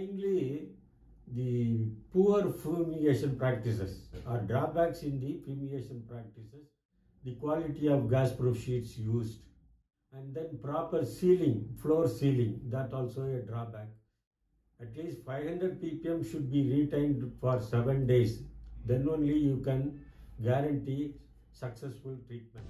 Mainly, the poor fumigation practices or drawbacks in the fumigation practices, the quality of gas-proof sheets used, and then proper sealing, floor sealing, that also a drawback. At least 500 ppm should be retained for 7 days. Then only you can guarantee successful treatment.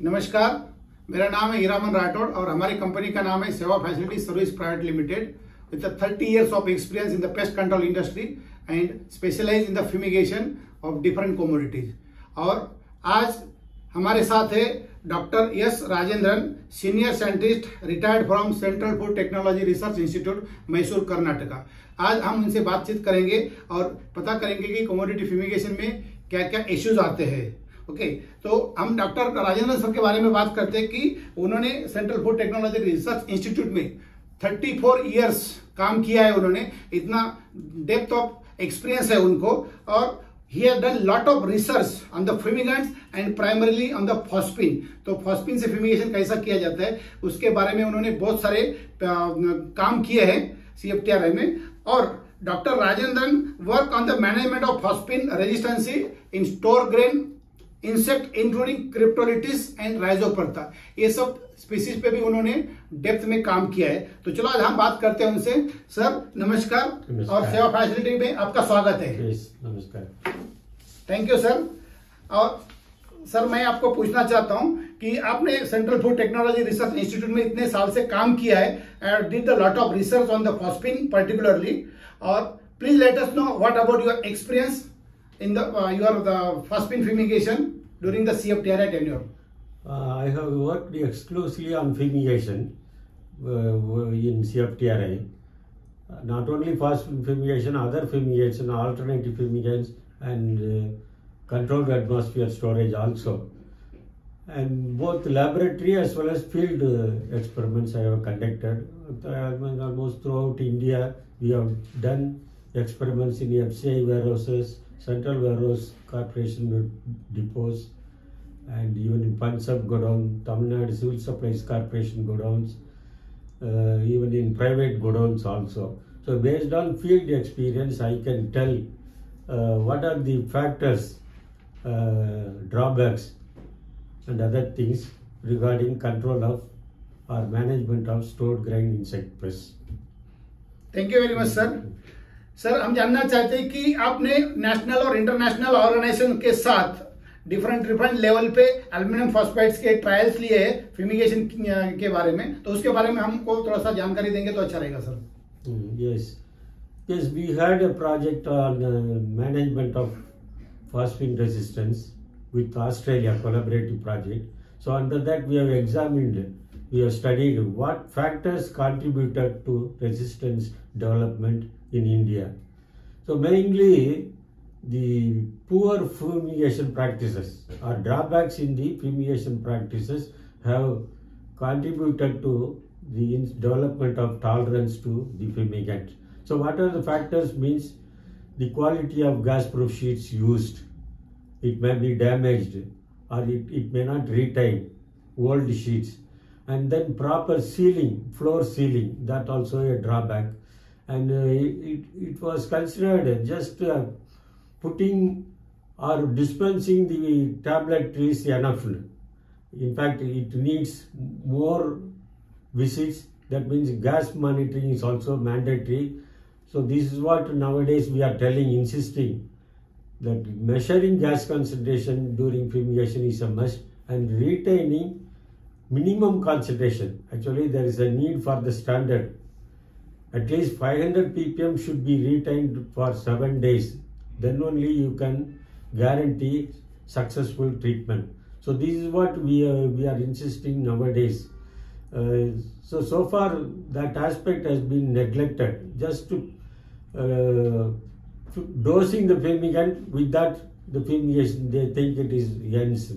नमस्कार, मेरा नाम है हीरामन राठौड़ और हमारी company का नाम है सेवा facility service private limited with 30 years of experience in the pest control industry and specialize in the fumigation of different commodities. और आज हमारे साथ है doctor S Rajendran, senior scientist, retired from central Food Technology Research institute, Mysore, Karnataka. आज हम उनसे बातचीत करेंगे और पता करेंगे कि कमोडिटी फ्यूमिगेशन में क्या क्या इश्यूज आते हैं। ओके, तो हम डॉक्टर राजेंद्रन सर के बारे में बात करते हैं कि उन्होंने central Food Technology Research Institute में 34 इयर्स काम किया है। उन्होंने इतना डेप्थ ऑफ एक्सपीरियंस है उनको, और he has done lot of research on the fumigants and primarily on the phosphine। तो phosphine से fumigation कैसा किया जाता है उसके बारे में उन्होंने बहुत सारे काम किए हैं CFTRI में। और doctor Rajendran work on the management of phosphine resistance in store grain insect including Cryptolestes and Rhyzopertha, ये सब स्पीसीज पे भी उन्होंने डेप्थ में काम किया है। तो चलो आज हम बात करते हैं उनसे। सर नमस्कार, और सेवा फैसिलिटी में आपका स्वागत है। नमस्कार, थैंक यू सर। और सर मैं आपको पूछना चाहता हूं कि आपने Central Food Technology Research Institute में इतने साल से काम किया है and did the lot of research on the phosphine particularly, और please let us know what about your experience in the the phosphine fumigation during the CFTRI tenure. I have worked exclusively on fumigation in CFTRI. Not only phosphine fumigation, other fumigation, alternative fumigants, and controlled atmosphere storage also. And both laboratory as well as field experiments I have conducted. Almost throughout India, we have done experiments in FCI warehouses, Central Warehouse Corporation depots, and even in Punjab godown, Tamil Nadu Civil Supplies Corporation godowns, even in private godowns also. So based on field experience, I can tell what are the factors, drawbacks and other things regarding control of or management of stored grain insect pests. Thank you very much, sir. Sir हम जानना चाहते हैं कि आपने national और international organisation के साथ different level पे एल्यूमिनियम फॉस्फाइड्स के ट्रायल्स लिए हैं फ्यूमिगेशन के बारे में, तो उसके बारे में हमको थोड़ा सा जानकारी देंगे तो अच्छा रहेगा sir. Yes, we had a project on management of phosphine resistance with Australia, collaborative project. So under that we have studied what factors contributed to resistance development in India. So mainly the poor fumigation practices or drawbacks in the fumigation practices have contributed to the development of tolerance to the fumigant. So what are the factors means the quality of gas-proof sheets used. It may be damaged or it may not retain old sheets. And then proper sealing, floor sealing, that also a drawback. And it was considered just putting or dispensing the tablet is enough. In fact, it needs more visits. That means gas monitoring is also mandatory. So this is what nowadays we are insisting, that measuring gas concentration during fumigation is a must, and retaining minimum concentration. Actually, there is a need for the standard. At least 500 ppm should be retained for 7 days. Then only you can guarantee successful treatment. So this is what we are insisting nowadays. So far that aspect has been neglected. Just to dosing the fumigant, with that the fumigation they think it is ends.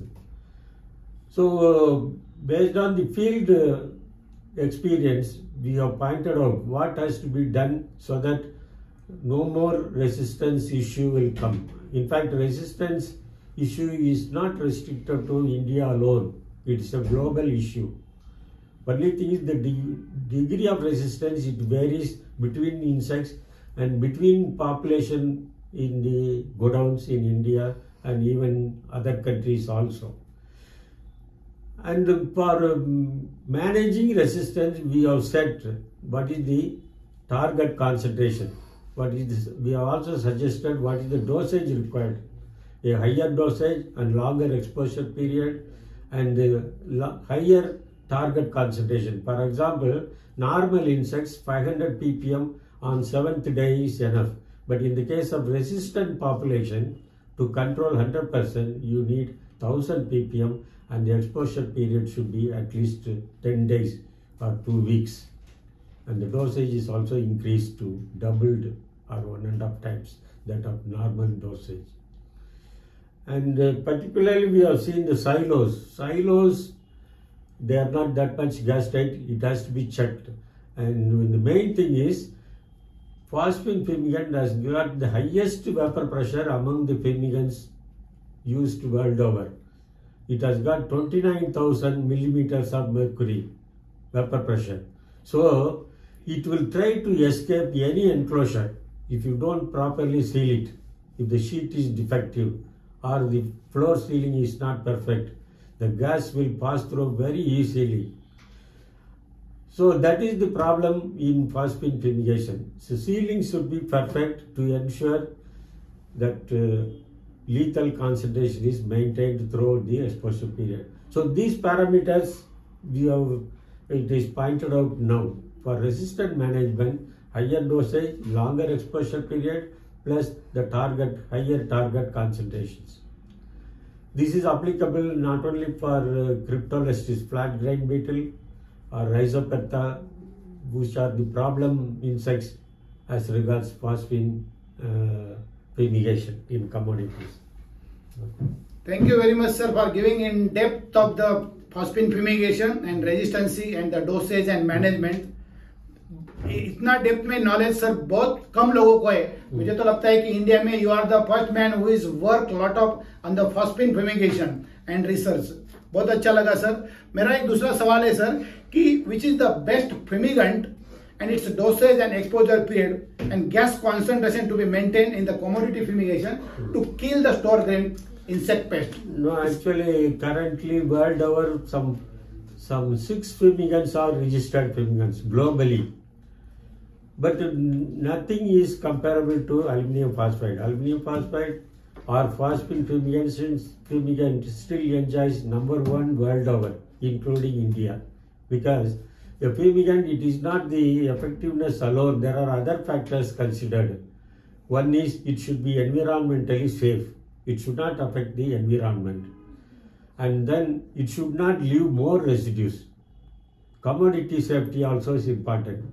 So based on the field experience, we have pointed out what has to be done so that no more resistance issue will come. In fact, resistance issue is not restricted to India alone. It is a global issue. Only thing is the degree of resistance, it varies between insects and between population in the godowns in India and even other countries also. And for managing resistance, we have set what is the target concentration. What is this? We have also suggested what is the dosage required. A higher dosage and longer exposure period and higher target concentration. For example, normal insects 500 ppm on 7th day is enough. But in the case of resistant population, to control 100%, you need 1000 ppm and the exposure period should be at least 10 days or 2 weeks. And the dosage is also increased to doubled or 1.5 times that of normal dosage. And particularly we have seen the silos. Silos, they are not that much gas tight, it has to be checked. And the main thing is, phosphine fumigant has got the highest vapor pressure among the fumigants used world over. It has got 29,000 millimeters of mercury vapor pressure. So it will try to escape any enclosure if you don't properly seal it. If the sheet is defective or the floor sealing is not perfect, the gas will pass through very easily. So that is the problem in phosphine fumigation. So sealing should be perfect to ensure that lethal concentration is maintained throughout the exposure period. So these parameters it is pointed out now. For resistant management, higher dosage, longer exposure period, plus the higher target concentrations. This is applicable not only for Cryptolestes, flat grain beetle, or Rhizopetha, which are the problem insects as regards phosphine fumigation in commodities. Thank you very much, sir, for giving in depth of the phosphine fumigation and resistancy and the dosage and management. इतना depth में knowledge sir बहुत कम लोगों को है. मुझे तो लगता है कि इंडिया में you are the first man who is work lot of on the phosphine fumigation and research. बहुत अच्छा लगा सर. मेरा एक दूसरा सवाल है सर कि which is the best fumigant and its dosage and exposure period and gas concentration to be maintained in the commodity fumigation to kill the store grain insect pest. No, actually currently world over some 6 fumigants are registered fumigants globally. But nothing is comparable to aluminium phosphide. Aluminium phosphide or phosphine fumigant still enjoys #1 world over, including India. Because a fumigant, it is not the effectiveness alone. There are other factors considered. One is it should be environmentally safe. It should not affect the environment. And then it should not leave more residues. Commodity safety also is important.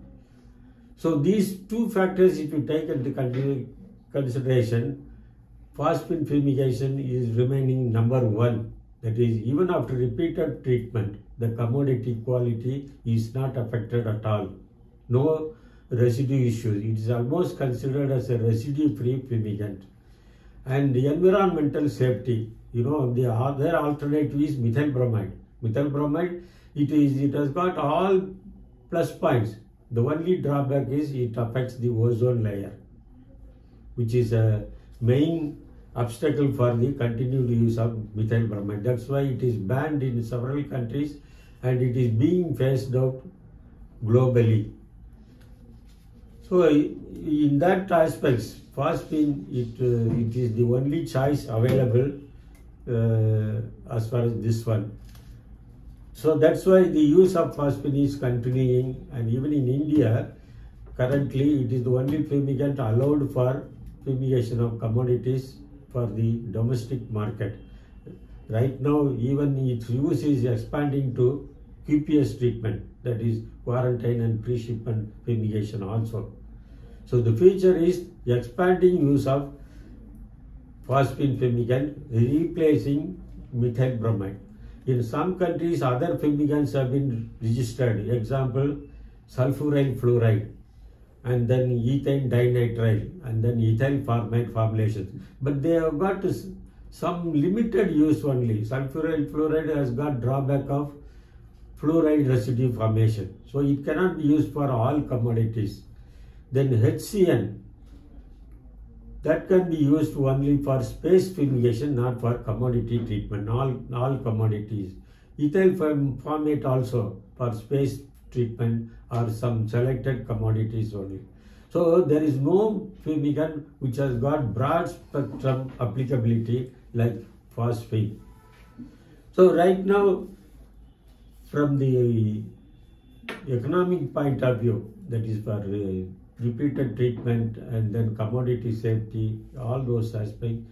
So these two factors, if you take into consideration, phosphine fumigation is remaining #1. That is, even after repeated treatment, the commodity quality is not affected at all. No residue issues. It is almost considered as a residue-free fumigant. And the environmental safety, the other alternative is methyl bromide. Methyl bromide, it has got all plus points. The only drawback is it affects the ozone layer, which is a main obstacle for the continued use of methyl bromide. That's why it is banned in several countries and it is being phased out globally. So in that aspects, phosphine, it is the only choice available as far as this one. So that's why the use of phosphine is continuing, and even in India, currently it is the only fumigant allowed for fumigation of commodities for the domestic market. Right now, even its use is expanding to QPS treatment, that is quarantine and pre-shipment fumigation also. So the future is the expanding use of phosphine fumigant replacing methyl bromide. In some countries, other fumigants have been registered. Example, sulfuryl fluoride, and then ethane dinitrile, and then ethyl formate formulations. But they have got some limited use only. Sulfuryl fluoride has got drawback of fluoride residue formation. So it cannot be used for all commodities. Then HCN, that can be used only for space fumigation, not for commodity treatment, all commodities. Ethyl formate also for space treatment or some selected commodities only. So there is no fumigant which has got broad spectrum applicability like phosphine. So right now, from the economic point of view, that is for repeated treatment and then commodity safety, all those aspects,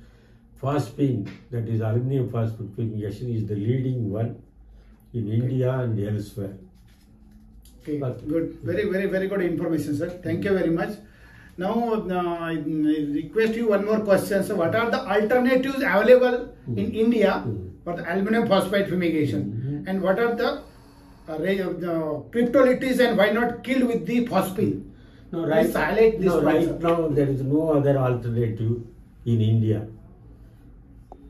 phosphine, that is aluminum phosphide fumigation, is the leading one in India and elsewhere. Okay, good. Very good information, sir. Thank you very much. Now, I request you one more question. So, what are the alternatives available in India for the aluminum phosphide fumigation? And what are the Cryptolestes and why not killed with the phosphine? No, right now there is no other alternative in India.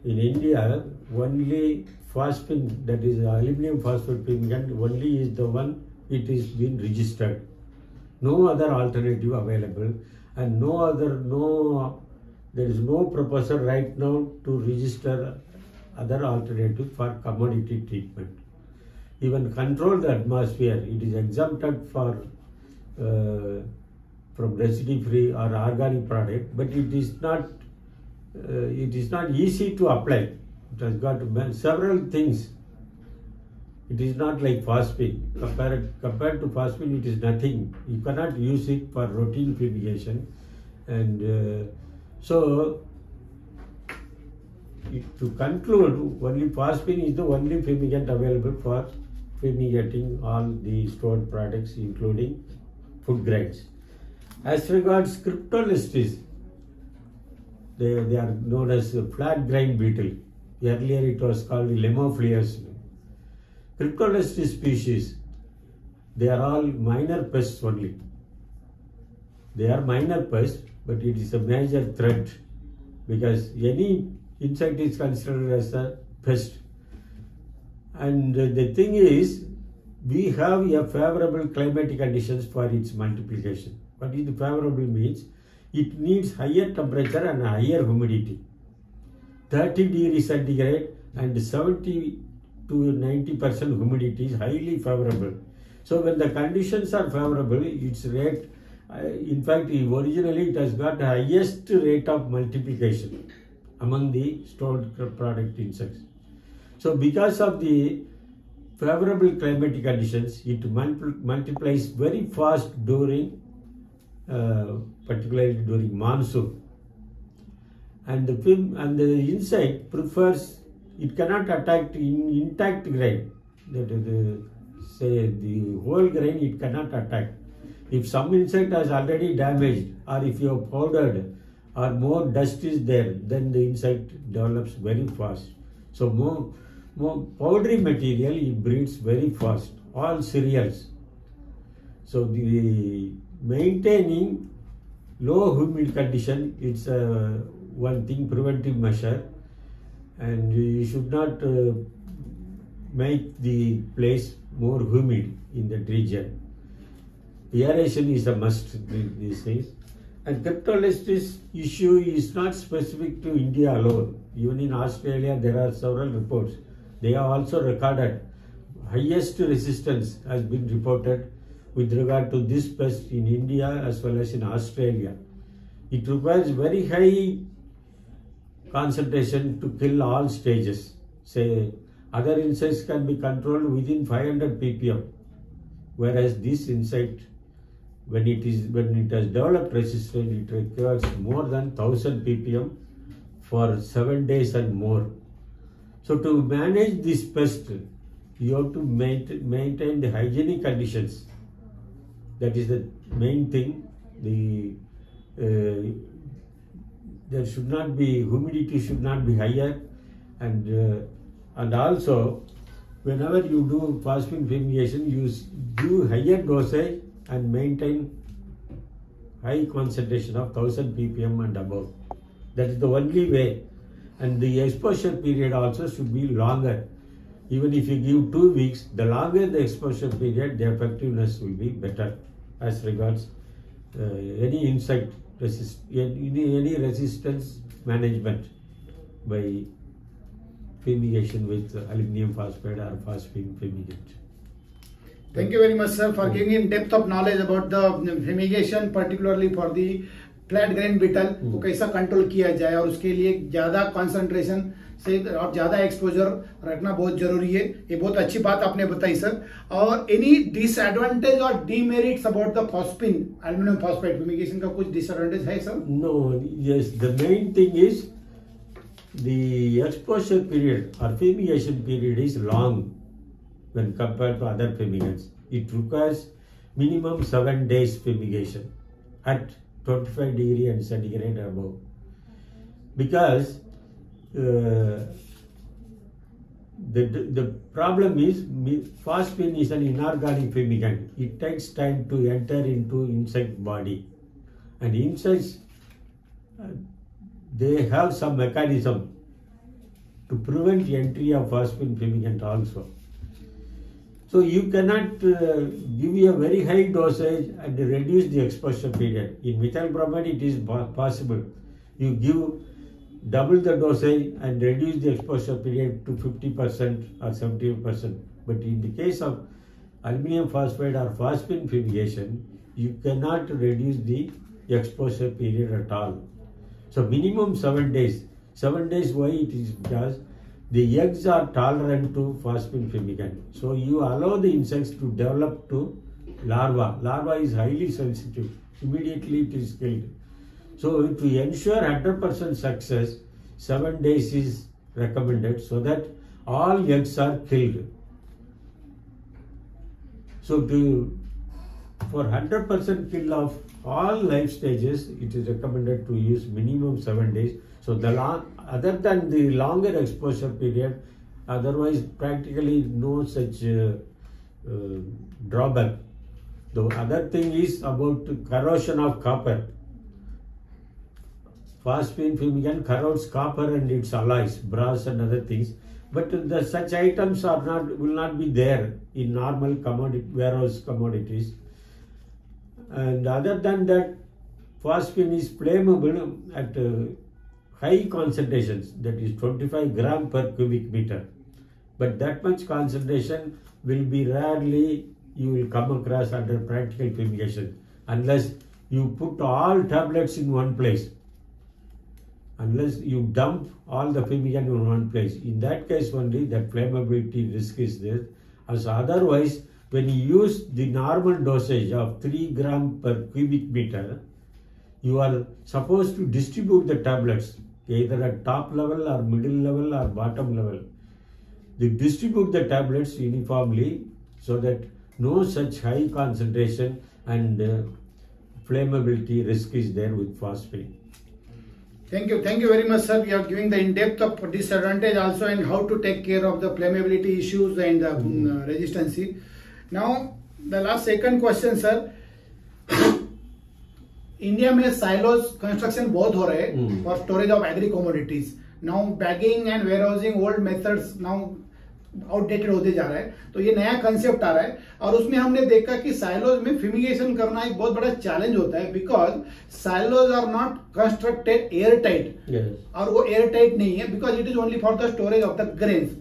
In India, only phosphine, that is aluminum phosphide fumigant, only is the one it is been registered. No other alternative available, and there is no proposal right now to register other alternative for commodity treatment. Even controlled atmosphere, it is exempted for from residue-free or organic product, but it is not easy to apply. It has got several things. It is not like phosphine. Compared to phosphine, it is nothing. You cannot use it for routine fumigation, and so to conclude, only phosphine is the only fumigant available for fumigating all the stored products, including food grains. As regards Cryptolestes, they are known as flat grain beetle. Earlier it was called Lemophileus. Cryptolestes species, they are all minor pests only. They are minor pests, but it is a major threat because any insect is considered as a pest. And the thing is, we have a favorable climatic conditions for its multiplication. What is the favorable means? It needs higher temperature and higher humidity. 30 degrees centigrade and 70 to 90% humidity is highly favorable. So when the conditions are favorable, its rate, in fact, originally it has got the highest rate of multiplication among the stored product insects. So because of the favorable climatic conditions, it multiplies very fast during, particularly during monsoon. And the insect prefers, it cannot attack in intact grain. That is, say the whole grain it cannot attack. If some insect has already damaged, or if you have powdered, or more dust is there, then the insect develops very fast. So more powdery material, it breeds very fast. All cereals. So the maintaining low humid condition, it's one thing, preventive measure, and you should not make the place more humid in that region. Aeration is a must these days. And Cryptolestes issue is not specific to India alone. Even in Australia, there are several reports. They have also recorded highest resistance has been reported with regard to this pest in India as well as in Australia. It requires very high concentration to kill all stages. Say, other insects can be controlled within 500 ppm, whereas this insect, when it has developed resistance, it requires more than 1000 ppm for 7 days and more. So to manage this pest, you have to maintain the hygienic conditions. That is the main thing. There should not be, humidity should not be higher, and also whenever you do phosphine fumigation, you do higher dosage and maintain high concentration of 1000 ppm and above. That is the only way. And the exposure period also should be longer. Even if you give 2 weeks, the longer the exposure period, the effectiveness will be better as regards any insect any resistance management by fumigation with aluminium phosphide or phosphine fumigant. Thank you very much, sir, for giving in depth of knowledge about the fumigation, particularly for the flat grain beetle को कैसा control किया जाए और उसके लिए ज्यादा concentration से और ज्यादा एक्सपोजर रखना बहुत जरूरी है। ये बहुत अच्छी बात आपने बताई सर। और एनी डिसएडवांटेज और demerits about the phosphine aluminium phosphide fumigation का कुछ डिसएडवांटेज है sir? No, yes, the main thing is the exposure period और fumigation period is long when compared to other fumigants. It requires minimum 7 days fumigation at 25 degree and centigrade above, because the problem is phosphine is an inorganic fumigant. It takes time to enter into insect body, and insects they have some mechanism to prevent entry of phosphine fumigant also. So you cannot give a very high dosage and reduce the exposure period. In methyl bromide it is possible. You give double the dosage and reduce the exposure period to 50% or 70%. But in the case of aluminium phosphide or phosphine fumigation, you cannot reduce the exposure period at all. So minimum 7 days. 7 days, why it is? Because the eggs are tolerant to phosphine fumigant. So you allow the insects to develop to larva. Larva is highly sensitive. Immediately it is killed. So to ensure 100% success, 7 days is recommended so that all eggs are killed. So for 100% kill of all life stages, it is recommended to use minimum 7 days. So other than the longer exposure period, otherwise practically no such drawback. The other thing is about corrosion of copper. Phosphine fumigant corrodes copper and its alloys, brass and other things. But such items will not be there in normal warehouse commodities. And other than that, phosphine is flammable at high concentrations, that is 25 gram per cubic meter. But that much concentration will be rarely you will come across under practical fumigation, unless you put all tablets in one place, unless you dump all the fumigant in one place. In that case only that flammability risk is there. As otherwise, when you use the normal dosage of 3 gram per cubic meter, you are supposed to distribute the tablets either at top level or middle level or bottom level. They distribute the tablets uniformly so that no such high concentration and flammability risk is there with phosphine. Thank you very much, sir. You are giving the in-depth of disadvantage also and how to take care of the flammability issues and the resistancy. Now, the last second question, sir. India में silos construction बहुत हो रहे हैं for storage of agree commodities. Now bagging and warehousing old methods now outdated होते जा रहा है, तो ये नया कंसेप्ट आ रहा है और उसमें हमने देखा कि साइलोज में फ्यूमिगेशन करना एक बहुत बड़ा चैलेंज होता है, because silos are not constructed air tight. और वो एयर टाइट नहीं है because it is only for the storage of the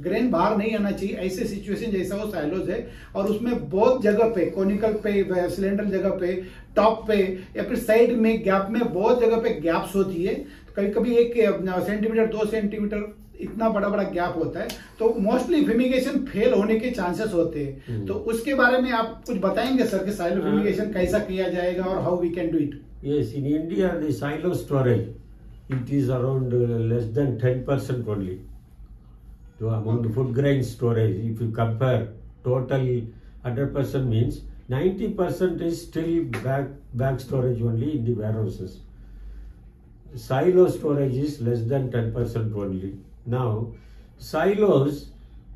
grain बाहर नहीं आना चाहिए. ऐसे सिचुएशन जैसा वो साइलोज है और उसमें बहुत जगह पे कोनिकल पे, सिलेंडर जगह पे, टॉप पे या फिर साइड में गैप में बहुत जगह पे गैप्स होती है. कभी कभी 1 सेंटीमीटर 2 सेंटीमीटर इतना बड़ा बड़ा गैप होता है, तो मोस्टली फ्यूमिगेशन फेल होने के चांसेस होते हैं. तो उसके बारे में आप कुछ बताएंगे सर कि साइलो फ्यूमिगेशन कैसा किया जाएगा और how we can do it? Yes, in India the silo storage, it is around less than 10% only. So among the food grain storage, if you compare total 100% means 90% is still bag storage only in the warehouses. Silo storage is less than 10% only. Now, silos,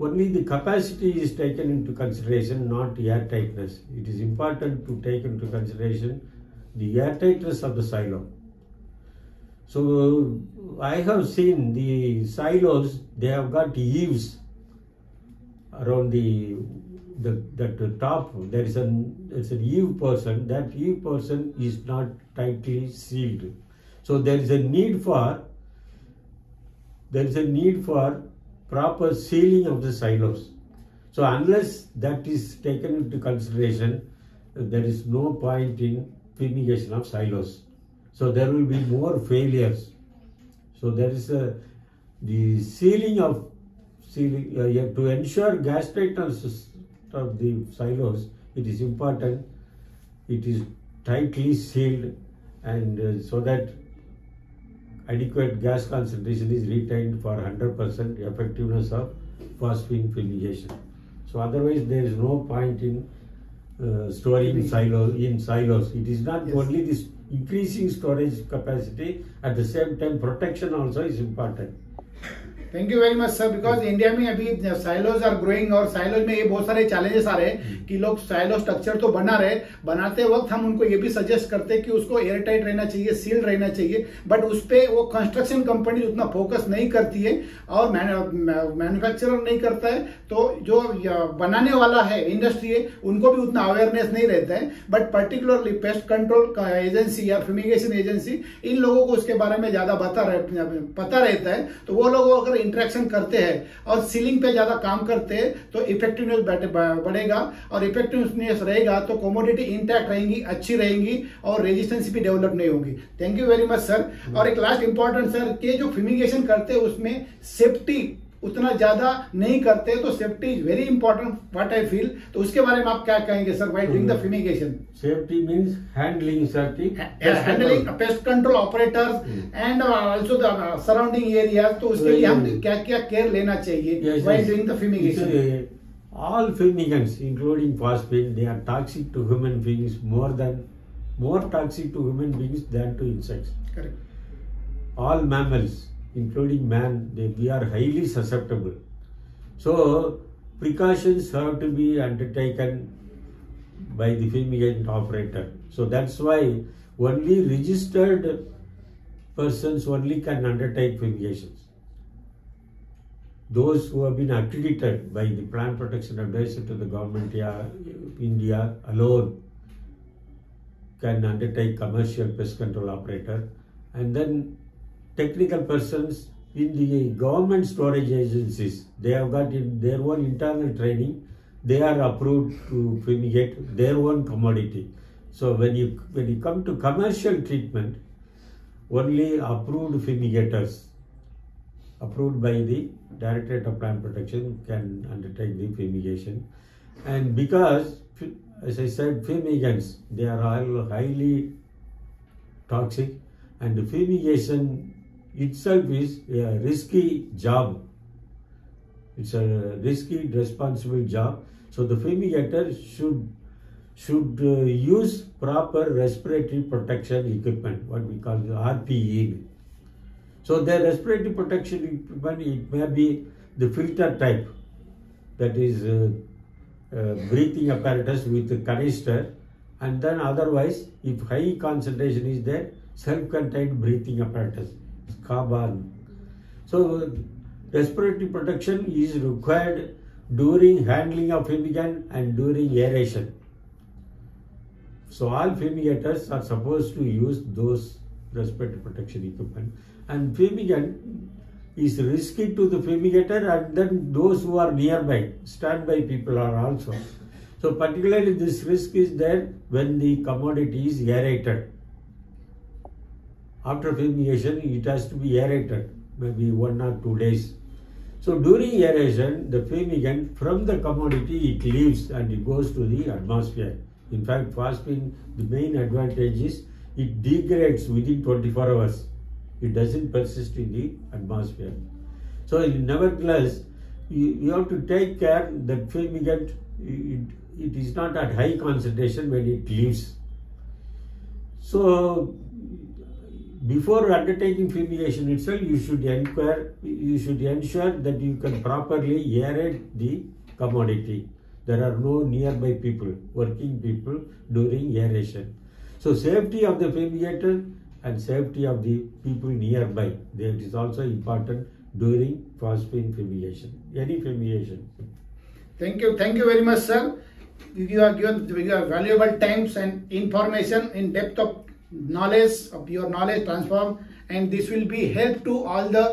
only the capacity is taken into consideration, not air tightness. It is important to take into consideration the air tightness of the silo. So, I have seen the silos, they have got eaves around the top, there is an eave portion. That eave portion is not tightly sealed. So there is a need for proper sealing of the silos. So unless that is taken into consideration, there is no point in fumigation of silos. So there will be more failures. So there is the sealing to ensure gas tightness of the silos. It is important. It is tightly sealed, and so that adequate gas concentration is retained for 100% effectiveness of phosphine fumigation. So otherwise there is no point in storing silos. It is not only this increasing storage capacity, at the same time protection also is important. Thank you very much sir. Because India में अभी silos are growing और silos में ये बहुत सारे challenges आ रहे हैं कि लोग साइलो स्ट्रक्चर तो बनाते वक्त हम उनको ये भी सजेस्ट करते हैं कि उसको एयर टाइट रहना चाहिए, सील्ड रहना चाहिए, बट उस पर वो कंस्ट्रक्शन कंपनी उतना फोकस नहीं करती है और मैन्युफैक्चरर नहीं करता है. तो जो बनाने वाला है इंडस्ट्री है उनको भी उतना अवेयरनेस नहीं रहता है. But particularly pest control agency या फ्यूमिगेशन एजेंसी, इन लोगों को उसके बारे में ज्यादा पता रहता है. तो वो लोग अगर इंटरेक्शन करते हैं और सीलिंग पे ज्यादा काम करते हैं तो इफेक्टिवनेस बढ़ेगा, और इफेक्टिवनेस रहेगा तो कमोडिटी इंटैक्ट रहेंगी, अच्छी रहेंगी और रेजिस्टेंस भी डेवलप नहीं होगी. Thank you very much sir. और एक लास्ट इंपॉर्टेंट सर, कि जो फ्यूमिगेशन करते हैं उसमें सेफ्टी उतना ज्यादा नहीं करते, तो safety is very important what I feel. तो उसके बारे में आप क्या कहेंगे sir while doing the fumigation? Safety means handling safety, handling pest control operators and also the surrounding areas. तो उसके लिए हम क्या क्या केयर लेना चाहिए while doing the fumigation? All fumigants, including phosphine, they are toxic to human beings, more toxic to human beings than to insects. Correct. All mammals, including man, we are highly susceptible. So precautions have to be undertaken by the fumigant operator. So that's why only registered persons only can undertake fumigations. Those who have been accredited by the Plant Protection Advisor to the government India alone can undertake commercial pest control operator, and then technical persons in the government storage agencies, they have got in their own internal training, they are approved to fumigate their own commodity. So when you come to commercial treatment, only approved fumigators approved by the Directorate of Plant Protection can undertake the fumigation. And because, as I said, fumigants, they are all highly toxic, and the fumigation itself is a risky job. It's a risky, responsible job. So the fumigator should use proper respiratory protection equipment, what we call the RPE. So the respiratory protection equipment, it may be the filter type, that is breathing apparatus with a canister, and then otherwise, if high concentration is there, self-contained breathing apparatus, carbon. So respiratory protection is required during handling of fumigant and during aeration. So all fumigators are supposed to use those respiratory protection equipment. And fumigant is risky to the fumigator, and then those who are nearby, standby people are also. So particularly this risk is there when the commodity is aerated. After fumigation, it has to be aerated, maybe 1 or 2 days. So during aeration, the fumigant from the commodity, it leaves and it goes to the atmosphere. In fact, phosphine, the main advantage is it degrades within 24 hours. It doesn't persist in the atmosphere. So nevertheless, you have to take care that fumigant, it is not at high concentration when it leaves. So before undertaking fumigation itself, you should ensure that you can properly aerate the commodity. There are no nearby people, working people during aeration. So safety of the fumigator and safety of the people nearby, that is also important during phosphine fumigation, any fumigation. Thank you very much, sir. You have given your valuable times and information in depth of knowledge, of your knowledge transform, and this will be help to all the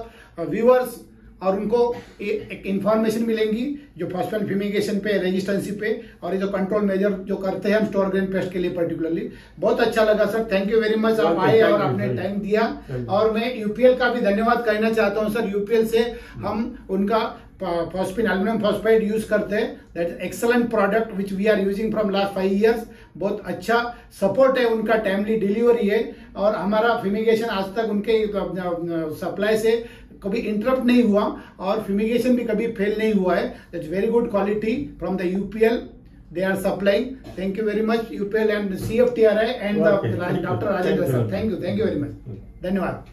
viewers. और उनको एक information मिलेंगी जो phosphine fumigation पे, resistancy पे, और ये जो कंट्रोल मेजर जो करते हैं हम स्टोर ग्रेन पेस्ट के लिए पर्टिकुलरली। बहुत अच्छा लगा sir, thank you very much, आप आए और आपने टाइम दिया। और मैं यूपीएल का भी धन्यवाद कहना चाहता हूं सर। यूपीएल से हम उनका फॉस्फिन एल्यूमिनियम फॉस्फाइड यूज करते हैं, that is excellent product which we are using from last 5 years। बहुत अच्छा सपोर्ट है उनका, टाइमली डिलीवरी है, और हमारा फ्यूमिगेशन आज तक उनके सप्लाई से कभी इंटरप्ट नहीं हुआ, और फ्यूमिगेशन भी कभी फेल नहीं हुआ है। That's very good quality from the UPL they are supplying. Thank you very much, UPL and CFTRI and the Dr. Rajendran sir. Thank you very much. धन्यवाद।